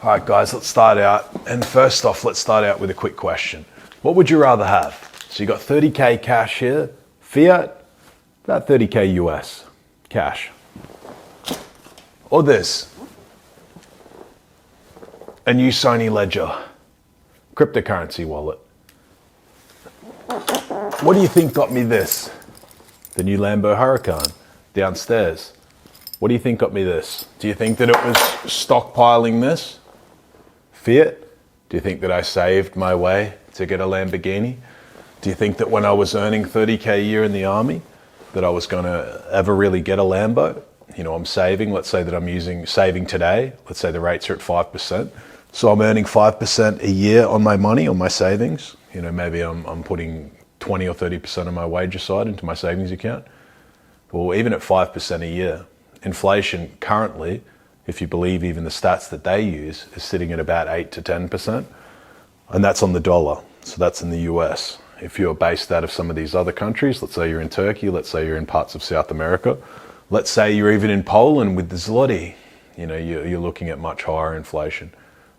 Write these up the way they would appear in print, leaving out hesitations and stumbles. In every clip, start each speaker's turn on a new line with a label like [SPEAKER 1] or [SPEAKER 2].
[SPEAKER 1] All right, guys, let's start out. And first off, let's start out with a quick question. What would you rather have? So you got 30K cash here, fiat, about 30K US cash. Or this, a new Sony Ledger cryptocurrency wallet. What do you think got me this? The new Lambo Huracan downstairs. What do you think got me this? Do you think that it was stockpiling this? Fiat? Do you think that I saved my way to get a Lamborghini? Do you think that when I was earning 30K a year in the army, that I was gonna ever really get a Lambo? You know, I'm saving, let's say that I'm saving today, let's say the rates are at 5%. So I'm earning 5% a year on my money, on my savings. You know, maybe I'm putting 20 or 30% of my wage aside into my savings account. Well, even at 5% a year, inflation currently, if you believe even the stats that they use, is sitting at about 8 to 10%. And that's on the dollar. So that's in the US. If you're based out of some of these other countries, let's say you're in Turkey, let's say you're in parts of South America, let's say you're even in Poland with the zloty, you know, you're looking at much higher inflation.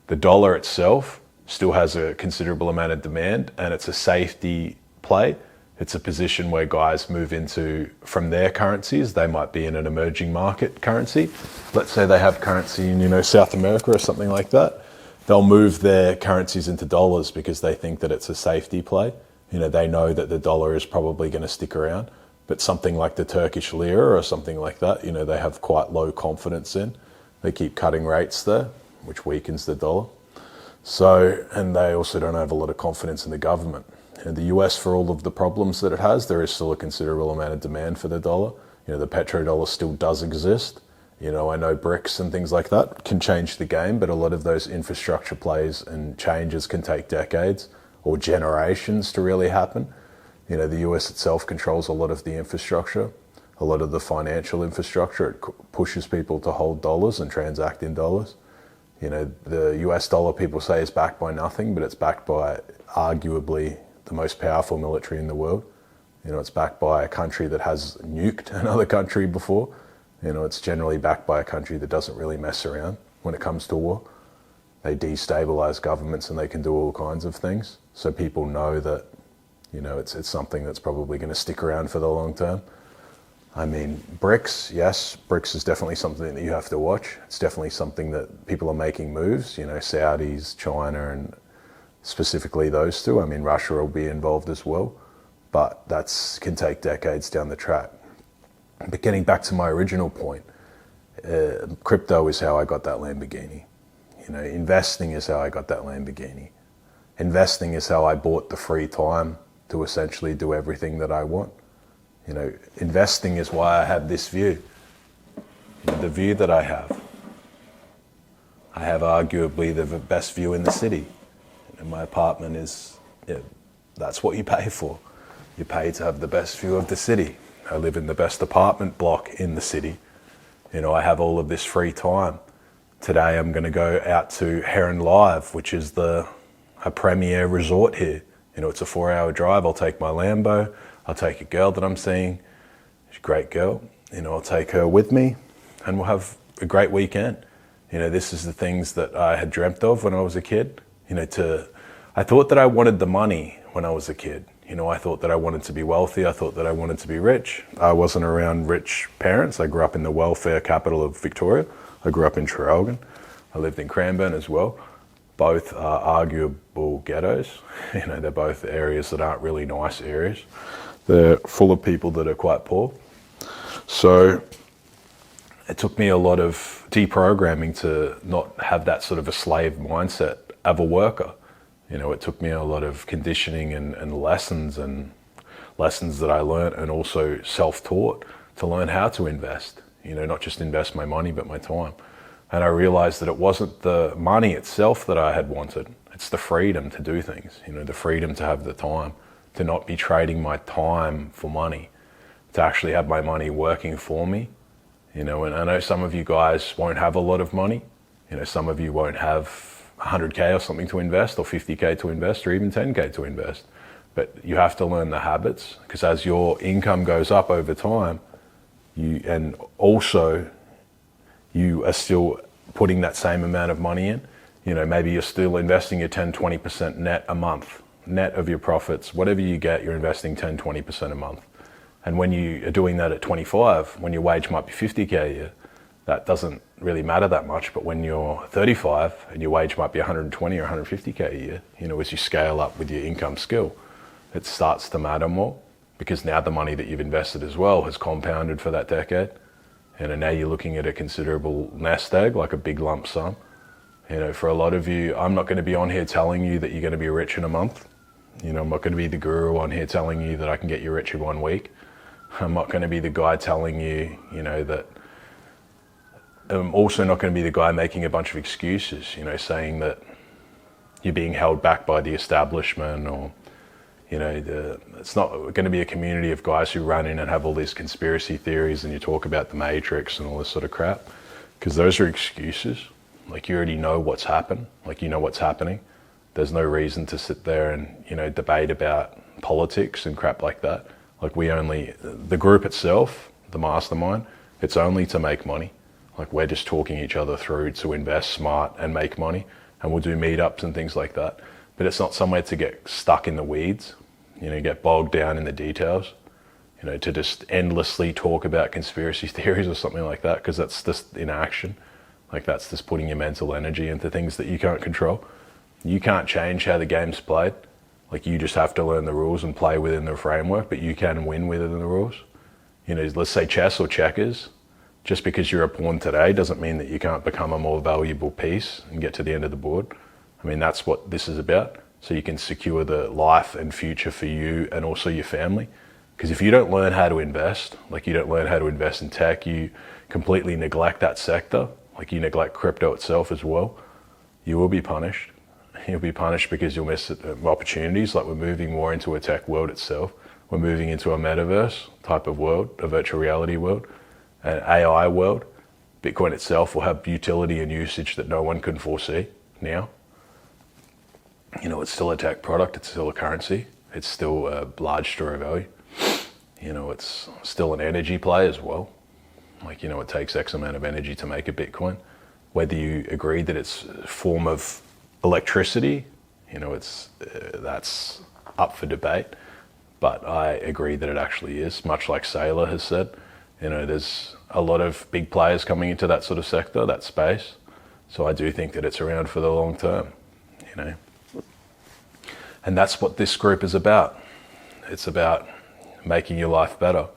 [SPEAKER 1] The dollar itself still has a considerable amount of demand, and it's a safety play. It's a position where guys move into from their currencies. They might be in an emerging market currency. Let's say they have currency in, you know, South America or something like that. They'll move their currencies into dollars because they think that it's a safety play. You know, they know that the dollar is probably going to stick around. But something like the Turkish lira or something like that, you know, they have quite low confidence in. They keep cutting rates there, which weakens the dollar. So, and they also don't have a lot of confidence in the government. In the US, for all of the problems that it has, there is still a considerable amount of demand for the dollar. You know, the petrodollar still does exist. You know, I know BRICS and things like that can change the game, but a lot of those infrastructure plays and changes can take decades or generations to really happen. You know, the US itself controls a lot of the infrastructure, a lot of the financial infrastructure. It pushes people to hold dollars and transact in dollars. You know, the US dollar, people say, is backed by nothing, but it's backed by arguably the most powerful military in the world. You know, it's backed by a country that has nuked another country before. You know, it's generally backed by a country that doesn't really mess around when it comes to war. They destabilize governments and they can do all kinds of things. So people know that, you know, it's something that's probably going to stick around for the long term. I mean, BRICS, yes, BRICS is definitely something that you have to watch. It's definitely something that people are making moves, you know, Saudis, China, and specifically those two. I mean, Russia will be involved as well, but that can take decades down the track. But getting back to my original point, crypto is how I got that Lamborghini. You know, investing is how I got that Lamborghini. Investing is how I bought the free time to essentially do everything that I want. You know, investing is why I have this view. You know, the view that I have arguably the best view in the city. And my apartment is, yeah, that's what you pay for. You pay to have the best view of the city. I live in the best apartment block in the city. You know, I have all of this free time. Today I'm going to go out to Heron Live, which is a premier resort here. You know, it's a 4-hour drive. I'll take my Lambo. I'll take a girl that I'm seeing. She's a great girl. You know, I'll take her with me and we'll have a great weekend. You know, this is the things that I had dreamt of when I was a kid. You know, I thought that I wanted the money when I was a kid. You know, I thought that I wanted to be wealthy. I thought that I wanted to be rich. I wasn't around rich parents. I grew up in the welfare capital of Victoria. I grew up in Traralgon. I lived in Cranbourne as well. Both are arguable ghettos. You know, they're both areas that aren't really nice areas. They're full of people that are quite poor. So it took me a lot of deprogramming to not have that sort of a slave mindset of a worker. You know, it took me a lot of conditioning and lessons that I learned, and also self-taught to learn how to invest. You know, not just invest my money, but my time. And I realized that it wasn't the money itself that I had wanted. It's the freedom to do things, you know, the freedom to have the time, to not be trading my time for money, to actually have my money working for me. You know, and I know some of you guys won't have a lot of money. You know, some of you won't have 100K or something to invest, or 50K to invest, or even 10K to invest. But you have to learn the habits, because as your income goes up over time, you are still putting that same amount of money in, Maybe you're still investing your 10, 20% net a month, net of your profits. Whatever you get, you're investing 10, 20% a month. And when you are doing that at 25, when your wage might be 50K a year, that doesn't really matter that much. But when you're 35 and your wage might be 120 or 150K a year, as you scale up with your income skill, it starts to matter more, because now the money that you've invested as well has compounded for that decade. And now you're looking at a considerable nest egg, like a big lump sum. For a lot of you, I'm not going to be on here telling you that you're going to be rich in a month. I'm not going to be the guru on here telling you that I can get you rich in 1 week. I'm not going to be the guy telling you, that I'm also not going to be the guy making a bunch of excuses, saying that you're being held back by the establishment, or, it's not going to be a community of guys who run in and have all these conspiracy theories and you talk about the Matrix and all this sort of crap, because those are excuses. Like, you already know what's happened, like, what's happening. There's no reason to sit there and, debate about politics and crap like that. Like, the group itself, the mastermind, it's only to make money. Like, we're just talking each other through to invest smart and make money. And we'll do meetups and things like that. But it's not somewhere to get stuck in the weeds, get bogged down in the details, to just endlessly talk about conspiracy theories or something like that, because that's just inaction. Like, that's just putting your mental energy into things that you can't control. You can't change how the game's played. Like, you just have to learn the rules and play within the framework, but you can win within the rules. Let's say chess or checkers. Just because you're a pawn today doesn't mean that you can't become a more valuable piece and get to the end of the board. I mean, that's what this is about. So you can secure the life and future for you and also your family. Because if you don't learn how to invest, like, you don't learn how to invest in tech, you completely neglect that sector, like you neglect crypto itself as well, you will be punished. You'll be punished because you'll miss opportunities. Like, we're moving more into a tech world itself. We're moving into a metaverse type of world, a virtual reality world, an AI world. Bitcoin itself will have utility and usage that no one can foresee now. It's still a tech product, it's still a currency, it's still a large store of value. It's still an energy play as well. Like, it takes X amount of energy to make a Bitcoin. Whether you agree that it's a form of electricity, that's up for debate. But I agree that it actually is, much like Saylor has said. There's a lot of big players coming into that sort of sector, that space. So I do think that it's around for the long term, And that's what this group is about. It's about making your life better.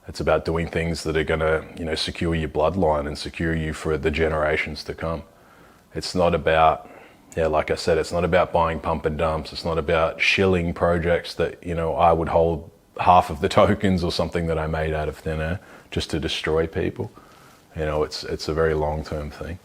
[SPEAKER 1] It's about doing things that are going to, secure your bloodline and secure you for the generations to come. It's not about, like I said, it's not about buying pump and dumps. It's not about shilling projects that, I would hold half of the tokens or something that I made out of thin air just to destroy people. It's a very long-term thing.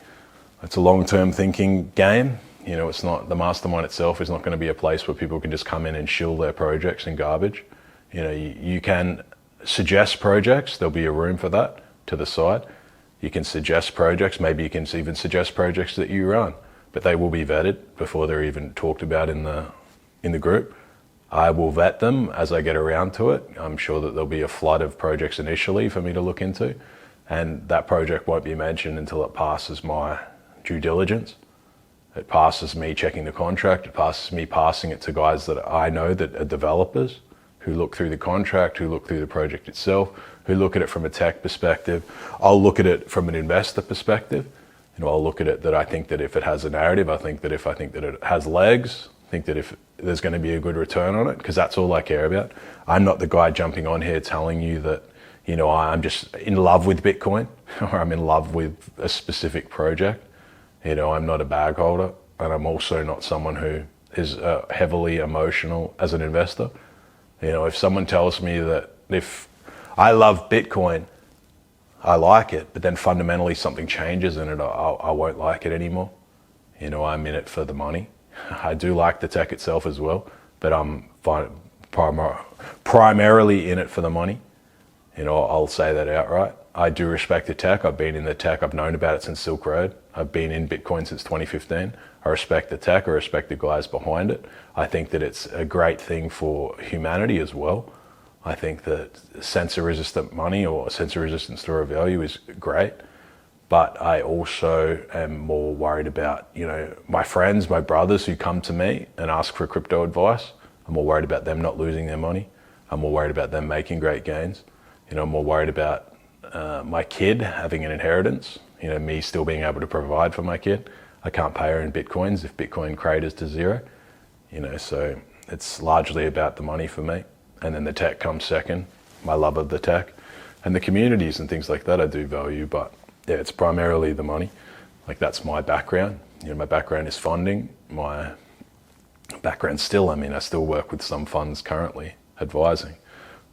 [SPEAKER 1] It's a long-term thinking game. It's not, the mastermind itself is not going to be a place where people can just come in and shill their projects and garbage. You can suggest projects, there'll be a room for that to the side. You can suggest projects, maybe you can even suggest projects that you run, but they will be vetted before they're even talked about in the group. I will vet them as I get around to it. I'm sure that there'll be a flood of projects initially for me to look into, and that project won't be mentioned until it passes my due diligence. It passes me checking the contract. It passes me passing it to guys that I know that are developers who look through the contract, who look through the project itself, who look at it from a tech perspective. I'll look at it from an investor perspective. I'll look at it that I think that if it has a narrative, I think that it has legs, I think that if there's going to be a good return on it, because that's all I care about. I'm not the guy jumping on here telling you that, I'm just in love with Bitcoin or I'm in love with a specific project. I'm not a bag holder, and I'm also not someone who is heavily emotional as an investor. If someone tells me that if I love Bitcoin, I like it, but then fundamentally something changes in it, I won't like it anymore. I'm in it for the money. I do like the tech itself as well, but I'm primarily in it for the money. I'll say that outright. I do respect the tech. I've been in the tech. I've known about it since Silk Road. I've been in Bitcoin since 2015. I respect the tech. I respect the guys behind it. I think that it's a great thing for humanity as well. I think that sensor-resistant money or sensor-resistant store of value is great. But I also am more worried about, my friends, my brothers who come to me and ask for crypto advice. I'm more worried about them not losing their money. I'm more worried about them making great gains. I'm more worried about my kid having an inheritance, me still being able to provide for my kid. I can't pay her in Bitcoins if Bitcoin craters to zero, so it's largely about the money for me. And then the tech comes second, my love of the tech. And the communities and things like that I do value, but yeah, it's primarily the money. Like that's my background. My background is funding. My background still, I still work with some funds currently advising.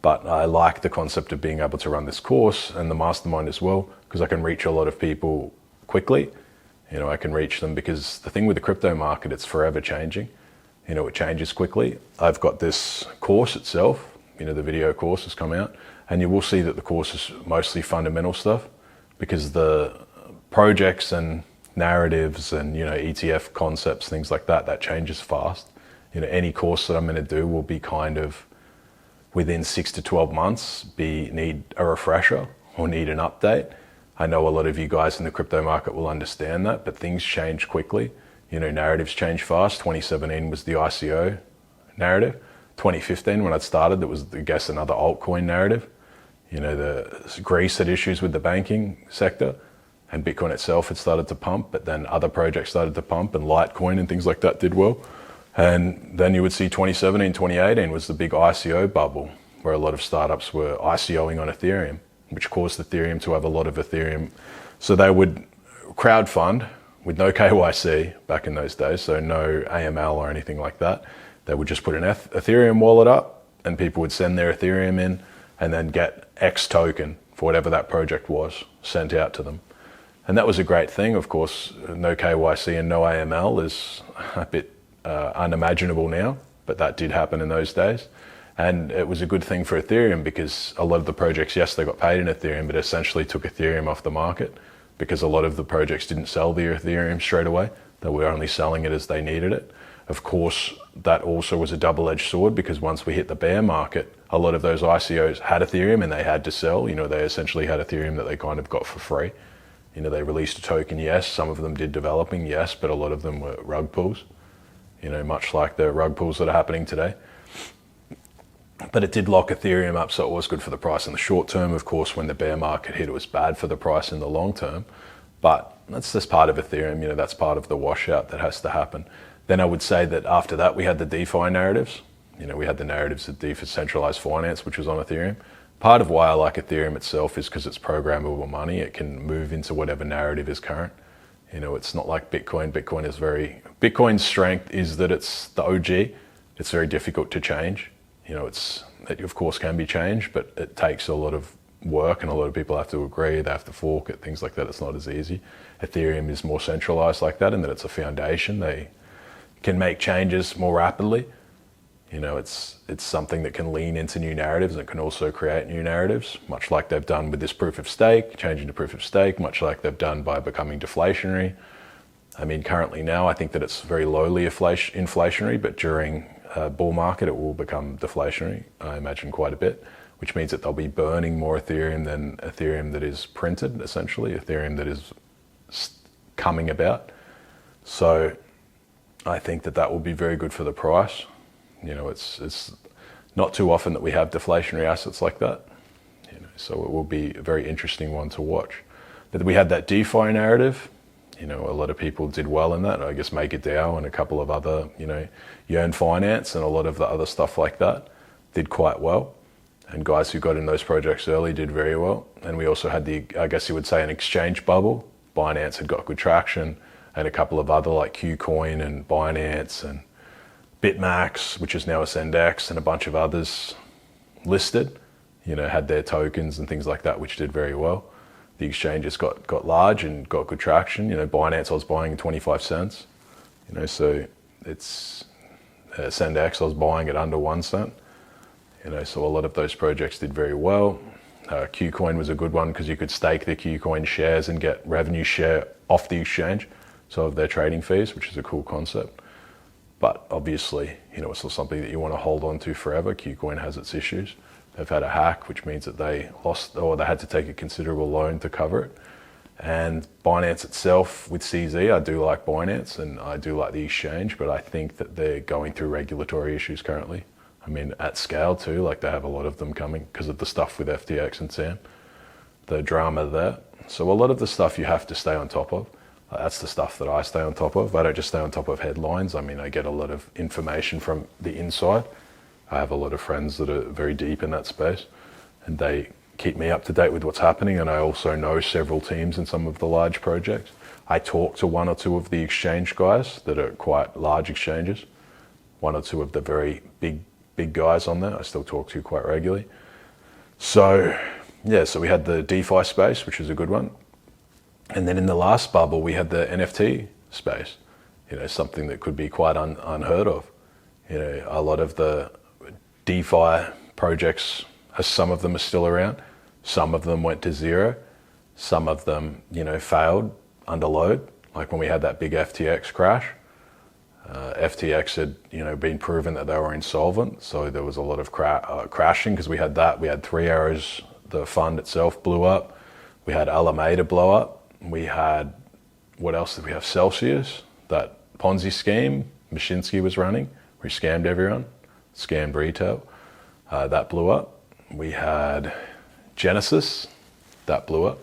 [SPEAKER 1] But I like the concept of being able to run this course and the mastermind as well, because I can reach a lot of people quickly. I can reach them because the thing with the crypto market, it's forever changing. It changes quickly. I've got this course itself, the video course has come out, and you will see that the course is mostly fundamental stuff because the projects and narratives and, ETF concepts, things like that, that changes fast. Any course that I'm going to do will be kind of within 6 to 12 months need a refresher or need an update. I know a lot of you guys in the crypto market will understand that, but things change quickly. Narratives change fast. 2017 was the ICO narrative. 2015, when I started, that was, I guess, another altcoin narrative. Greece had issues with the banking sector and Bitcoin itself had started to pump, but then other projects started to pump and Litecoin and things like that did well. And then you would see 2017, 2018 was the big ICO bubble where a lot of startups were ICOing on Ethereum, which caused Ethereum to have a lot of Ethereum. So they would crowdfund with no KYC back in those days, so no AML or anything like that. They would just put an Ethereum wallet up and people would send their Ethereum in and then get X token for whatever that project was sent out to them. And that was a great thing. Of course, no KYC and no AML is a bit unimaginable now, but that did happen in those days. And it was a good thing for Ethereum because a lot of the projects, yes, they got paid in Ethereum, but essentially took Ethereum off the market because a lot of the projects didn't sell the Ethereum straight away. They were only selling it as they needed it. Of course, that also was a double-edged sword because once we hit the bear market, a lot of those ICOs had Ethereum and they had to sell. They essentially had Ethereum that they kind of got for free. They released a token, yes. Some of them did developing, yes, but a lot of them were rug pulls, much like the rug pulls that are happening today. But it did lock Ethereum up, so it was good for the price in the short term. Of course, when the bear market hit, it was bad for the price in the long term. But that's just part of Ethereum, that's part of the washout that has to happen. Then I would say that after that, we had the DeFi narratives. We had the narratives of decentralized finance, which was on Ethereum. Part of why I like Ethereum itself is because it's programmable money. It can move into whatever narrative is current. It's not like Bitcoin. Bitcoin's strength is that it's the OG. It's very difficult to change. It of course can be changed, but it takes a lot of work and a lot of people have to agree, they have to fork it, things like that. It's not as easy. Ethereum is more centralized like that in that it's a foundation. They can make changes more rapidly. It's something that can lean into new narratives and can also create new narratives, much like they've done with this proof of stake, changing to proof of stake, much like they've done by becoming deflationary. Currently now, I think that it's very lowly inflationary, but during a bull market, it will become deflationary, I imagine quite a bit, which means that they'll be burning more Ethereum than Ethereum that is printed, essentially, Ethereum that is coming about. So I think that will be very good for the price. It's not too often that we have deflationary assets like that. So it will be a very interesting one to watch. But we had that DeFi narrative. A lot of people did well in that. I guess MakerDAO and a couple of other, Yearn Finance and a lot of the other stuff like that did quite well. And guys who got in those projects early did very well. And we also had I guess you would say, an exchange bubble. Binance had got good traction and a couple of other like KuCoin and Binance and BitMax, which is now AscendX, and a bunch of others listed, had their tokens and things like that, which did very well. The exchanges got large and got good traction. Binance I was buying at 25 cents. So it's AscendX I was buying at under 1 cent. So a lot of those projects did very well. KuCoin was a good one because you could stake the KuCoin shares and get revenue share off the exchange, so of their trading fees, which is a cool concept. But obviously, it's not something that you want to hold on to forever. KuCoin has its issues. They've had a hack, which means that they lost, or they had to take a considerable loan to cover it. And Binance itself with CZ, I do like Binance and I do like the exchange, but I think that they're going through regulatory issues currently. I mean, at scale too, like they have a lot of them coming because of the stuff with FTX and Sam, the drama there. So a lot of the stuff you have to stay on top of. That's the stuff that I stay on top of. I don't just stay on top of headlines. I mean, I get a lot of information from the inside. I have a lot of friends that are very deep in that space and they keep me up to date with what's happening, and I also know several teams in some of the large projects. I talk to one or two of the exchange guys that are quite large exchanges, one or two of the very big guys on there I still talk to quite regularly. So yeah, so we had the DeFi space, which was a good one. And then in the last bubble, we had the NFT space, something that could be quite unheard of. A lot of the DeFi projects, some of them are still around. Some of them went to zero. Some of them, failed under load. Like when we had that big FTX crash, FTX had, been proven that they were insolvent. So there was a lot of crashing because we had that. We had 3 Arrows, the fund itself blew up. We had Alameda blow up. We had, what else did we have? Celsius, that Ponzi scheme Mashinsky was running. We scammed everyone, scammed retail. That blew up. We had Genesis, that blew up.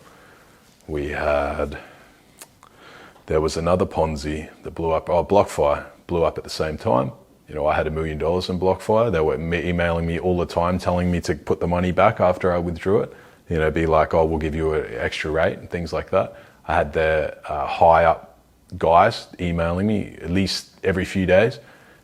[SPEAKER 1] There was another Ponzi that blew up. BlockFi blew up at the same time. I had $1 million in BlockFi. They were emailing me all the time, telling me to put the money back after I withdrew it. Be like, oh, we'll give you an extra rate and things like that. I had their high up guys emailing me at least every few days,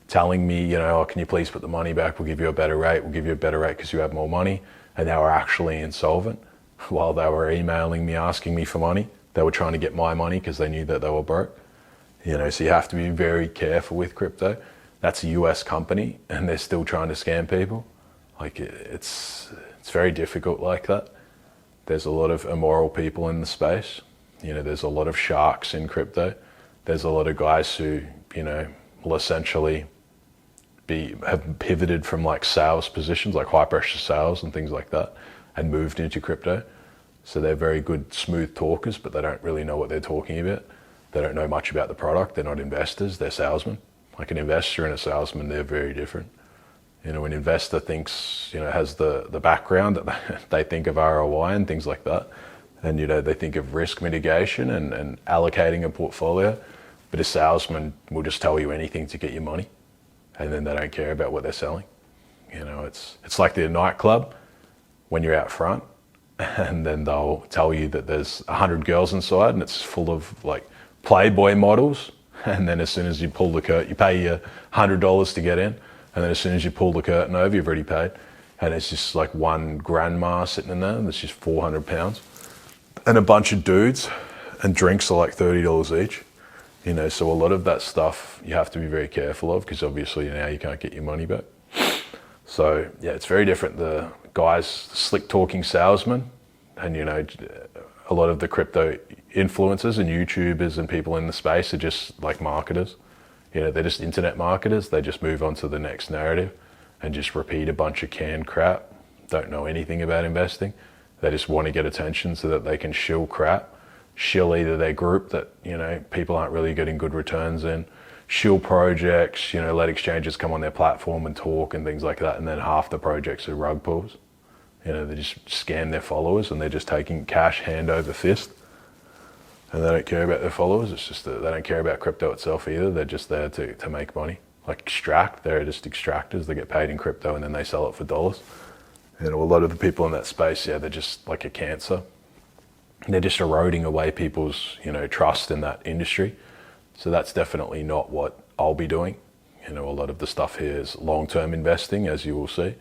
[SPEAKER 1] telling me, oh, can you please put the money back? We'll give you a better rate. We'll give you a better rate because you have more money. And they were actually insolvent while they were emailing me, asking me for money. They were trying to get my money because they knew that they were broke. So you have to be very careful with crypto. That's a US company and they're still trying to scam people. Like it's very difficult like that. There's a lot of immoral people in the space. There's a lot of sharks in crypto. There's a lot of guys who, will essentially have pivoted from like sales positions, like high pressure sales and things like that, and moved into crypto. So they're very good, smooth talkers, but they don't really know what they're talking about. They don't know much about the product. They're not investors, they're salesmen. Like an investor and a salesman, they're very different. An investor thinks, has the background that they think of ROI and things like that. And, they think of risk mitigation and allocating a portfolio. But a salesman will just tell you anything to get your money. And then they don't care about what they're selling. It's like the nightclub when you're out front and then they'll tell you that there's 100 girls inside and it's full of like Playboy models. And then as soon as you pull the curtain, you pay your $100 to get in. And then as soon as you pull the curtain over, you've already paid. And it's just like one grandma sitting in there that's just 400 pounds. And a bunch of dudes and drinks are like $30 each. So a lot of that stuff you have to be very careful of because obviously now you can't get your money back. So yeah, it's very different. The guys, slick talking salesmen, and a lot of the crypto influencers and YouTubers and people in the space are just like marketers. They're just internet marketers. They just move on to the next narrative and just repeat a bunch of canned crap. Don't know anything about investing. They just want to get attention so that they can shill crap. Shill either their group that, people aren't really getting good returns in. Shill projects, let exchanges come on their platform and talk and things like that. And then half the projects are rug pulls. They just scam their followers and they're just taking cash hand over fist. And they don't care about their followers. It's just that they don't care about crypto itself either. They're just there to make money. Like extract, they're just extractors. They get paid in crypto and then they sell it for dollars. A lot of the people in that space, they're just like a cancer. They're just eroding away people's, trust in that industry. So that's definitely not what I'll be doing. A lot of the stuff here is long-term investing, as you will see.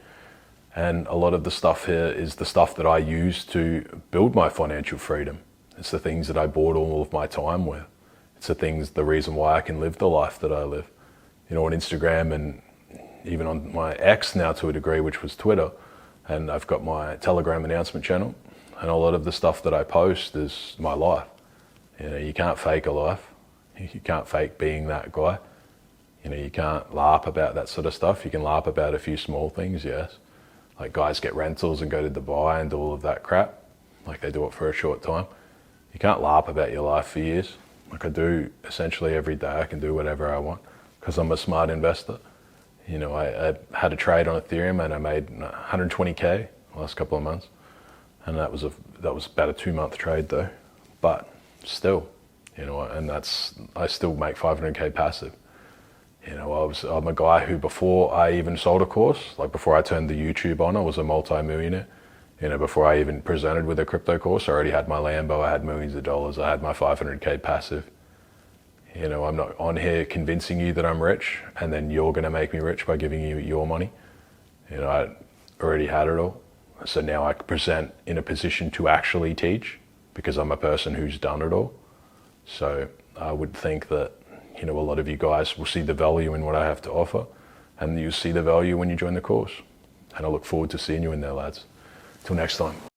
[SPEAKER 1] And a lot of the stuff here is the stuff that I use to build my financial freedom. It's the things that I bought all of my time with. It's the reason why I can live the life that I live. On Instagram and even on my X now to a degree, which was Twitter. And I've got my Telegram announcement channel. And a lot of the stuff that I post is my life. You can't fake a life. You can't fake being that guy. You can't LARP about that sort of stuff. You can LARP about a few small things, yes. Like guys get rentals and go to Dubai and do all of that crap. Like they do it for a short time. You can't LARP about your life for years. Like I do essentially every day. I can do whatever I want because I'm a smart investor. You know, I had a trade on Ethereum and I made 120K last couple of months, and that was about a 2-month trade though. But still, you know, and I still make 500K passive. You know, I'm a guy who, before I even sold a course, like before I turned the YouTube on, I was a multi-millionaire. You know, before I even presented with a crypto course, I already had my Lambo, I had millions of dollars, I had my 500K passive. You know, I'm not on here convincing you that I'm rich and then you're going to make me rich by giving you your money. You know, I already had it all. So now I present in a position to actually teach because I'm a person who's done it all. So I would think that, you know, a lot of you guys will see the value in what I have to offer, and you see the value when you join the course. And I look forward to seeing you in there, lads. Till next time.